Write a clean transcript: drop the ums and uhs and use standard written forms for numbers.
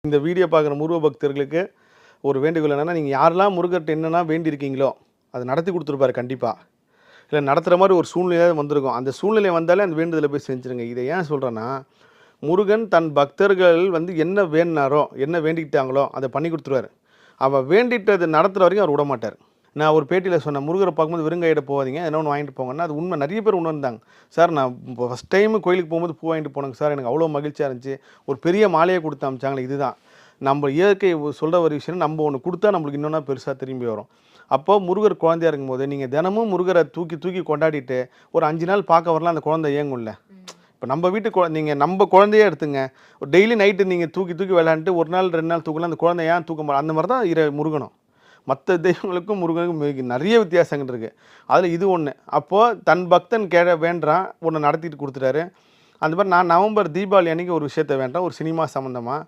இந்த வீடியோ பார்க்குற முருக பக்தர்களுக்கு ஒரு வேண்டுகோள் என்னென்னா, நீங்கள் யாரெல்லாம் முருகர்கிட்ட என்னென்னா வேண்டியிருக்கீங்களோ அதை நடத்தி கொடுத்துருப்பாரு கண்டிப்பாக. இல்லை நடத்துகிற மாதிரி ஒரு சூழ்நிலையாக வந்திருக்கும். அந்த சூழ்நிலை வந்தாலே அந்த வேண்டுதலை போய் செஞ்சுருங்க. இதை ஏன் சொல்கிறேன்னா, முருகன் தன் பக்தர்கள் வந்து என்ன வேண்டினாரோ, என்ன வேண்டிக்கிட்டாங்களோ அதை பண்ணி கொடுத்துருவார். அவள் வேண்டிட்டது நடத்துகிற வரைக்கும் அவர் விட மாட்டார். நான் ஒரு பேட்டியில் சொன்னேன், முருகரை பார்க்கும்போது வெறுங்கையிட போகாதீங்க, என்ன ஒன்று வாங்கிட்டு போங்கன்னா, அது உண்மை. நிறைய பேர் உணர்ந்தாங்க. சார் நான் இப்போ ஃபஸ்ட் டைம் கோயிலுக்கு போகும்போது பூ வாங்கிட்டு போனேங்க சார், எனக்கு அவ்வளோ மகிழ்ச்சியாக இருந்துச்சு. ஒரு பெரிய மாலையை கொடுத்து அமிச்சாங்களே, இதுதான் நம்ம இயற்கை சொல்கிற ஒரு விஷயம். நம்ம ஒன்று கொடுத்தா நம்மளுக்கு இன்னொன்னா பெருசாக திரும்பி வரும். அப்போ முருகர் குழந்தையாக இருக்கும்போது நீங்கள் தினமும் முருகரை தூக்கி தூக்கி கொண்டாடிட்டு ஒரு 5 நாள் பார்க்க வரலாம், அந்த குழந்தை ஏங்கும்ல. இப்போ நம்ம வீட்டு நீங்கள் நம்ம குழந்தையே எடுத்துங்க, ஒரு டெய்லி நைட்டு நீங்கள் தூக்கி தூக்கி விளையாண்டுட்டு ஒரு நாள் 2 நாள் தூக்கலாம், அந்த குழந்தை ஏன் தூக்க மாட்டோம்? அந்த மாதிரி தான் முருகனும். மற்ற தெய்வங்களுக்கும் முருகனுக்கும் நிறைய வித்தியாசங்கள் இருக்குது. அதில் இது ஒன்று. அப்போது தன் பக்தன் வேண்டான் ஒன்று நடத்திட்டு கொடுத்துட்டாரு. அந்த மாதிரி நான் நவம்பர் தீபாவளி அன்றைக்கி ஒரு விஷயத்தை வேண்டாம், ஒரு சினிமா சம்மந்தமாக